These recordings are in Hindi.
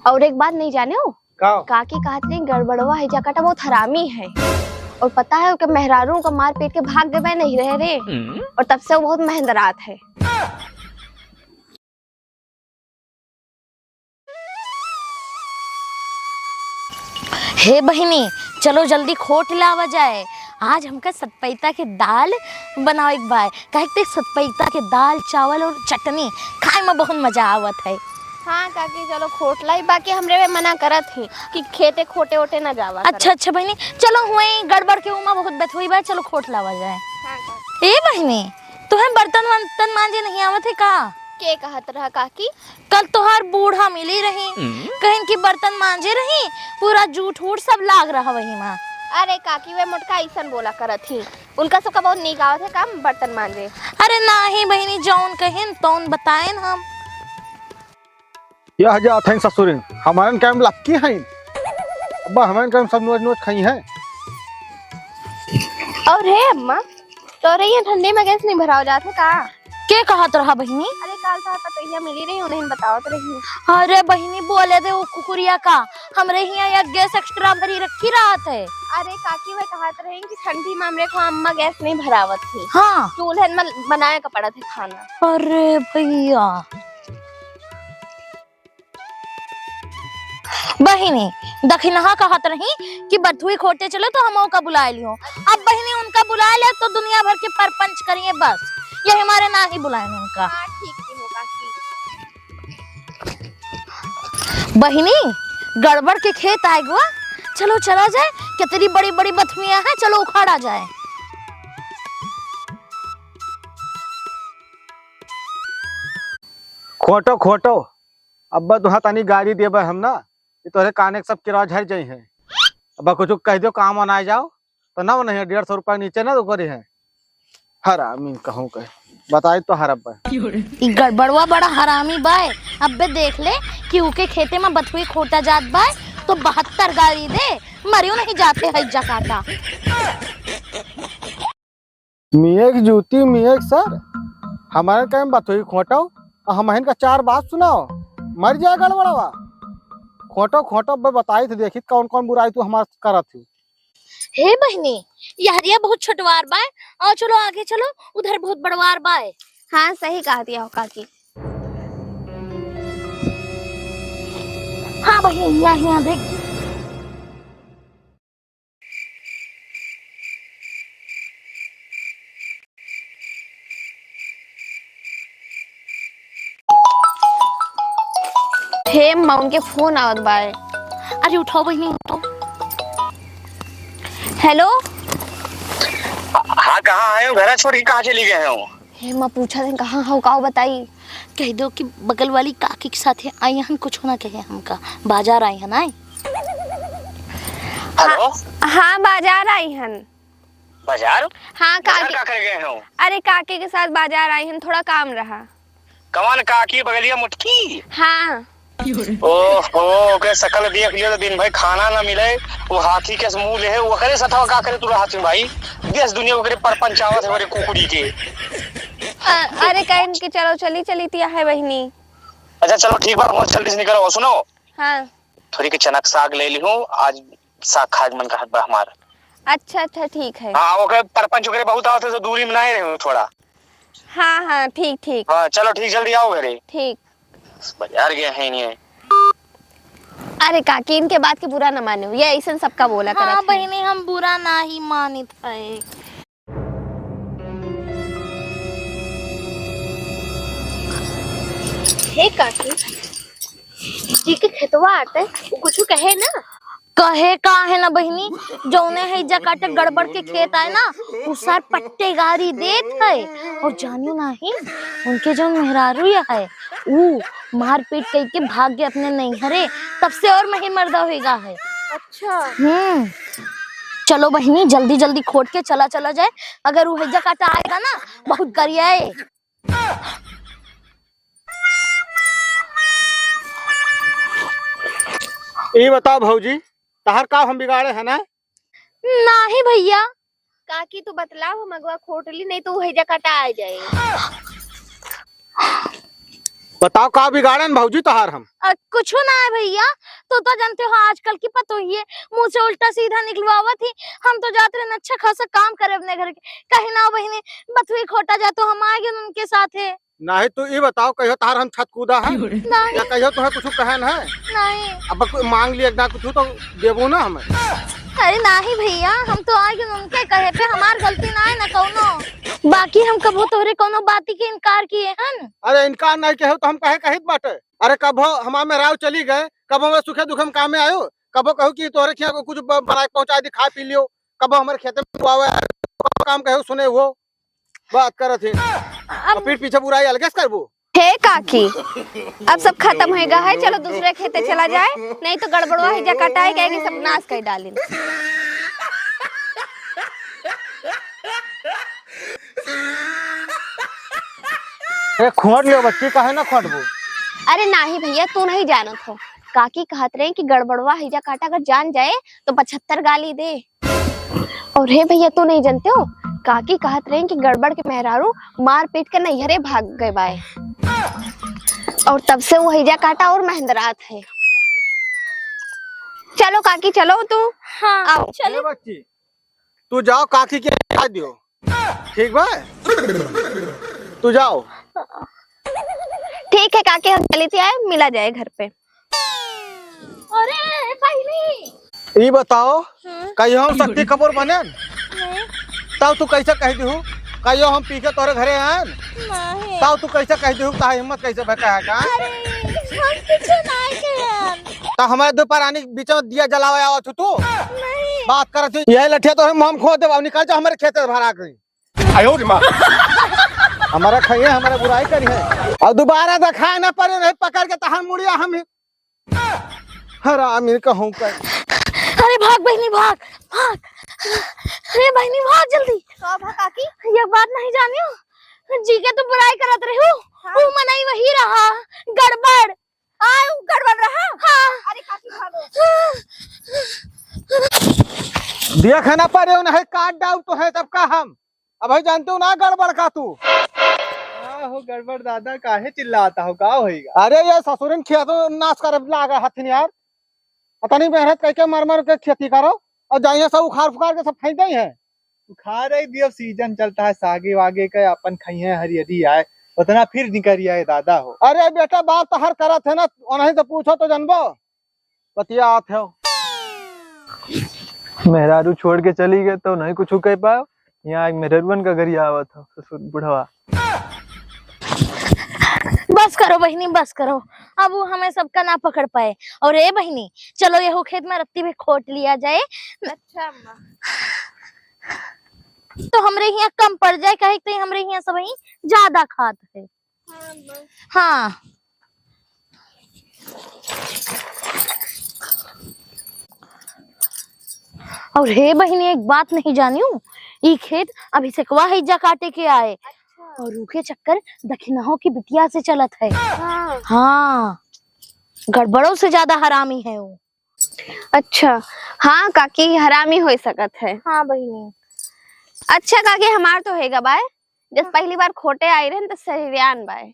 और एक बात नहीं जाने हो, काकी कहते हैं गड़बड़वा है जकाटा बहुत हरामी है। और पता है कि मेहरारू का मार पीट के भाग गए नहीं रहे रे। और तब से वो बहुत मेहनतरात है। हे बहिनी, चलो जल्दी खोट लावा जाए। आज हमका सतपैता के दाल बनाओ एक बार। कहे सतपैता के दाल चावल और चटनी खाए में बहुत मजा आवत है। हाँ काकी चलो खोट लाई, बाकी हमरे में मना करत थी कि खेते खोटे ओटे ना जावा। अच्छा बहनी, चलो हुई गड़बड़ के उमा बहुत बत हुई बा, चलो खोट लावा जाए। हाँ, ए बहनी, तुम्हें बर्तन वर्तन मांजे नहीं आवत है का? के कहत रहा काकी? कल तोहार बूढ़ा मिली रही, कहीं की बर्तन मांजे रही, पूरा जूठ वूठ सब लाग रहा वही माँ। अरे काकी वे मोटका ऐसन बोला करत थी, उनका सबका बहुत नीक आवत है काम बर्तन मांजे। अरे नहीं बहनी, जौन कहें तौन बताएं हम। यह जात हैं ससुरिन हमारे काम लक्की हैं। अब्बा हमारे काम सब नोच नोच खाई हैं। और है अम्मा तो रही ठंडे में गैस नहीं भराव जात है का? के कहत रहा बहनी? अरे काल था पतैया मिली रही उन्हें बताओ तो रही। अरे बहनी बोले दे वो कुकुरिया का हमरे यहाँ गैस एक्स्ट्रा भरी रखी रात है। अरे काकी वे कहत रही कि ठंडी में हमरे को अम्मा गैस नहीं भरावत थी। हाँ, चूल्हे में बनाए का पड़ा थे खाना। अरे भैया बहिनी दखिनहा कहत रही कि बथुई खोटे चले तो हम का बुला लियो। अब बहिनी उनका बुला ले तो दुनिया भर के परपंच करिए बस, ये हमारे ना ही बुलाए उनका। हाँ ठीक हो काकी। बहिनी गड़बड़ के खेत आए गुआ, चलो चला जाए। कितनी बड़ी बड़ी बथुइयां हैं, चलो उखाड़ा जाए। खोटो खोटो अब्बा तुहा तनी गाड़ी देबे हम ना, ये तोरे काने सब किराया झड़ जाई है। अब्बा कुछ कह दो काम आना जाओ तो ना नहीं 150 रुपया नीचे ना तो करे है। हरामी कहूँ कह बताई तो हर अब्बा गड़बड़वा बड़ा हरामी बाय। अबे देख ले कि उके खेते में बथुई खोटा जात बाय तो 72 गाड़ी दे, मरियो नहीं जाते है जकाटा। मियक जूती मियक सर हमारे काम बथुई खोटो और हम का 4 बात सुनाओ मर जाए गड़बड़वा। खोटो खोटो बताई थी देखी कौन कौन बुराई तू हमारे करत थी। हे बहनी यहरिया बहुत छोटवार बाय, और चलो आगे चलो, उधर बहुत बड़वार बाय। हाँ सही कहा दिया हो काकी। हाँ बहनी यहाँ देख। हे अम्मा उनके फोन आवत बाय। अरे उठाओ बहनी उठाओ। हेलो। हाँ कहाँ आए हो? घर छोड़ के कहाँ चली गए हो? हे माँ पूछा थे कहाँ हो का बताई। कह दो कि बगल वाली काकी के साथ आई हन, कुछ ना कहे हमका, बाजार आई हन। आए हेलो। हाँ बाजार आई हन। बाजार? हाँ काकी। क्या कर गए हो? अरे काकी के साथ बाजार आई हन, थोड़ा काम रहा। कमान काकी बगलिया मुटकी? हाँ। ओहो के शकल देख लियो तो दिन भाई खाना ना मिले, वो हाथी के मुंह ले है वो करे सथवा का करे तू हाथी भाई देश दुनिया को करे परपंचावत है कुकुड़ी के। अरे कहीं कि चलो चली चली तिया है बहनी। अच्छा चलो ठीक बात, बहुत जल्दी से निकलो। सुनो हाँ थोड़ी के चनक साग ले ली हूँ, आज साग खाज मन का हब्बा हमारा। अच्छा अच्छा ठीक है। हाँ वो के परपंच करे बहुत आवत तो दूरी में ना ही रहे थोड़ा। हाँ हाँ ठीक ठीक। हाँ चलो ठीक, जल्दी आओ घरे। ठीक। बाजार गए हैं नहीं। अरे काकी इनके बात के बुरा न मानो, ये ऐसा सबका बोला करत है। हाँ बहनी हम बुरा ना ही मानित है। हे काकी जी के खेतवा आते वो कुछ कहे ना। कहे का है ना बहनी, जौने है जकाटे गड़बड़ के खेत आए ना उसार पट्टे गाड़ी देत है। और जानियो नहीं उनके जो मेहरारू है वो मार पीट करके भाग गए अपने नैहरे, तब से और मही मर्दा होगा है। अच्छा। चलो बहनी जल्दी जल्दी खोट के चला चला जाए, अगर वो हैजा काटा आएगा ना बहुत गरियाए। ये बताओ भौजी तहर का हम बिगाड़े है ना? नहीं भैया। काकी तू बतलाओ मगवा खोटली नहीं तो हैजा काटा आ जाए। बताओ का बिगाड़न भौजी तोहार हम। कुछ ना है भैया, तो जानते हो आजकल की पतो ही है, मुंह से उल्टा सीधा निकलवावत थी। हम तो जाते रहे अच्छा खासा काम करे अपने घर के, कहीं ना बहने बथुई खोटा जाए तो हम आगे उनके साथ है। नहीं तू ये बताओ कहियो तार हम छत कूदा है नहीं या कहियो तुम्हें कुछ कहन है? नहीं। अब मांग लिए ना कुछ तो देबो ना हमें। अरे नहीं भैया, हम तो आगे उनके कहे पे, हमार गलती ना है ना कौनो। बाकी हम कबो तोहरे कोनो बाती के इनकार किए हन। अरे इनकार नहीं कहो तो हम कहे कहित बाटे। अरे कबो हमार में राव चली गए, कबो हमें सुखे दुख में काम में आयो, कबो कहू कि तोहरे खिया को कुछ बना के पहुंचा दी, खा पी लियो, कबो हमारे खेते में आवे काम कहो सुने वो बात करत है और पीठ पीछे बुराई अलग से करबो। हे काकी, अब सब खत्म होएगा है, चलो दूसरे खेते चला जाए, नहीं तो गड़बड़वा है जकाटा है कहेगी सब नाश कर डाली। खोट लियो बच्ची काहे ना खोटबो। अरे नहीं भैया, तू नहीं जानत हो, काकी कहत रहे कि गड़बड़वा हिजा काटा अगर जान जाए तो 75 गाली दे। और हे भैया तू नहीं जानते हो, काकी कहत रहे कि गड़बड़ के मेहरारू मार पीट कर नैहरे भाग गए बाए, और तब से वो हिजा काटा और मेहंदरात है। चलो काकी चलो तू। हाँ आओ चलो। बच्ची तू जाओ काकी के खा दियो, ठीक बा? तू जाओ। ठीक है काकी, हम चली थी आए, मिला जाए घर पे। अरे पहली ये बताओ कहियो हम शक्ति कपूर बने तब तू कैसे कह दी हूँ? कहियो हम पी के तोरे घरे आए नहीं। तब तू कैसे कह दी हूँ? ताही हिम्मत कैसे भका है का? हम कुछ नहीं किया। तो हमारे दोपहर आने बीच में दिया जलावे आवत हो तू नहीं। बात करत थी यही लठिया तो हम खो दे, अब निकल जाओ हमारे खेते भरा गई। आयो रे मां हमारा खाइए हमारा बुराई करी है और दोबारा दिखाए ना पड़े, नहीं पकड़ के तहन मुड़िया हम ही हरामी कहूं कर। अरे भाग बहनी भाग भाग, अरे बहनी भाग जल्दी। काकी ये बात नहीं जानी हो, जी के तो बुराई करत रही हो। वो मनाई वही रहा, गड़बड़ गड़बड़ रहा। हाँ। अरे काकी भागो। दिया खाना पड़े नहीं काट डाउ तो है सबका हम अब भाई जानते हो ना गड़बड़ का तू। हो गड़बड़ दादा काहे चिल्लाता हो, का होएगा? अरे ये ससुरन खिया तो नाश कर लागा हथिन यार, पता नहीं मेहनत करके मर मर के खेती करो और जाइए सब उखाड़ फुखाड़ के सब फेंक दे है। खा रही भी, अब सीजन चलता है सागे वागे का, अपन खाइए हरियरी आए उतना फिर निकल आए दादा हो। अरे बेटा बात तो हर करत है ना, उन्हीं से पूछो तो जानबो पतिया आत है। मेहरारू छोड़ के चली गए तो नहीं कुछ कह पाओ, यहाँ मेहरुवन का घर आवा था ससुर बुढ़वा। बस करो बहनी बस करो, अब वो हमें सबका ना पकड़ पाए। और ए बहनी चलो ये खेत में रत्ती में खोट लिया जाए। अच्छा अम्मा। तो हमरे यहाँ कम पड़ जाए, कहे तो हमरे यहाँ सब ही ज्यादा खाद है। हाँ और हे बहनी एक बात नहीं जानी हूँ, ये खेत अभी से हिज्जा काटे के आए और रूखे चक्कर दक्षिणाओं की बिटिया से चलत है। हाँ गड़बड़ों से ज्यादा हरामी है वो। अच्छा हाँ काकी हरामी हो सकत है। हाँ बहनी। अच्छा काकी हमार तो हैगा बाय, जब पहली बार खोटे आई रहे तो शरीरियान बाय,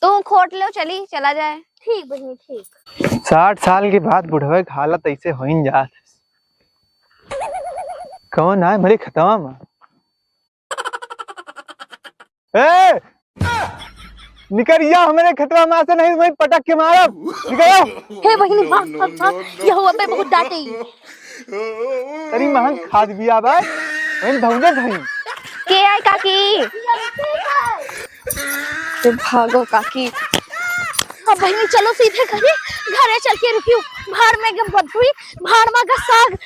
तो खोट लो चली चला जाए। ठीक बहनी ठीक। 60 साल के बाद बुढ़वे की हालत ऐसे हो ही जात। कौन आए मेरे खतवा में? ए निकलिया हमारे खतवा में से, नहीं वही पटक के मारब। निकलो। हे बहनी भाग भाग भाग, ये हुआ पे बहुत डांटी। तेरी महंग खाद बिया बाय वही धौले धई के आई काकी? तो भागो काकी। अब बहनी चलो सीधे घरे, घरे चल के रुकियो। भाड़ में गम बदुई, भाड़ में का साग।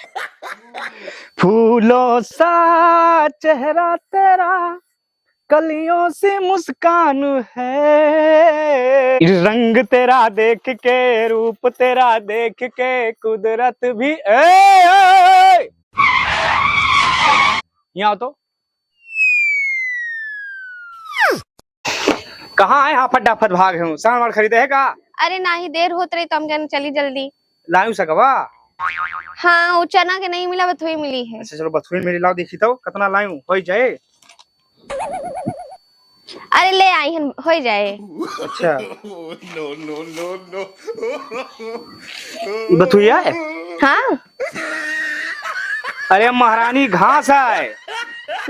फूलों सा चेहरा तेरा, कलियों से मुस्कान है, रंग तेरा देख के, रूप तेरा देख के, कुदरत भी। यहाँ आओ तो। कहाँ आए हाँ फटाफट भाग हूँ, सामान खरीदे है का? अरे नहीं देर होत रही तो हम कहने चली जल्दी। लायू सकवा? हाँ वो चना के नहीं मिला, बथुई मिली है। अच्छा चलो बथुई मेरी लाओ, देखी तो कितना लायू हो जाए। अरे ले आई हन हो जाए। अच्छा बथुइया है? हाँ अरे महारानी घास है।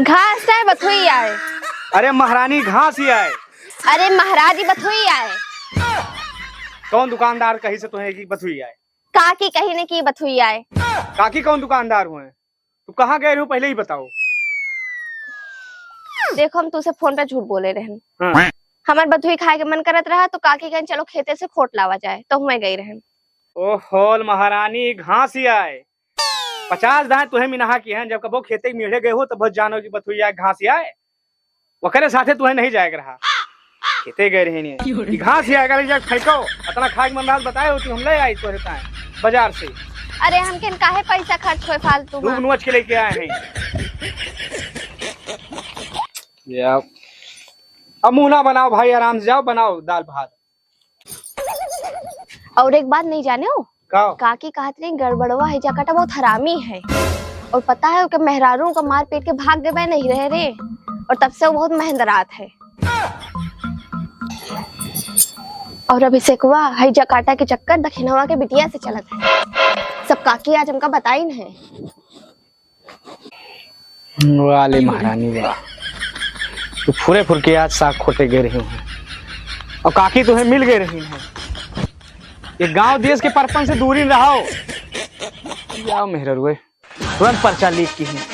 घास है बथुई आए। अरे महारानी घास ही है। अरे महाराजी बथुई आए। कौन दुकानदार कहीं से तुम्हें की बथुइया है? काकी कही ने की बथुई आए। काकी कौन दुकानदार हुए? तू कहाँ गए हो पहले ही बताओ। देखो हम तुझसे फोन पे झूठ बोले रहन। हाँ। हमार बथुई खाए के मन करत रहा तो काकी कहे चलो खेते से खोट लावा जाए तो मैं गई रहन। ओ होल महारानी घास ही आए। 50 दाएं तुम्हें मिनहा की हैं, जब कबो खेते मेढ़े गए हो तो बहुत जानो की बथुइया घास ही आए। वकरे साथे तुम्हें नहीं जाएगा रहा, खेते गए रहे नहीं घास ही आएगा। जब फेंको इतना खाए मन रात बताए हो कि हम ले आई तो रहता है बाजार से। अरे हम के काहे पैसा खर्च होए फालतू में। दूध नोच के लेके आए हैं। अब मुंह ना बनाओ भाई, आराम से जाओ बनाओ दाल भात। और एक बात नहीं जाने हो, खाओ। काकी कहत रही गड़बड़वा है जाकाटा बहुत हरामी है और पता है कि मेहरारू का मार पीट के भाग गए नहीं रहे रे और तब से वो बहुत मेहनत है। और अभिषेकवा है जकाटा के चक्कर दक्षिणवा के बिटिया से चलत है। सब काकी आज हमका बताई है। वाले महारानी वाह, तू फुरे फुर के आज साग खोटे गए रही हैं और काकी तुम्हें मिल गए रही हैं। ये गांव देश के परपन से दूरी रहो। जाओ मेहर तुरंत पर्चा लीक की है।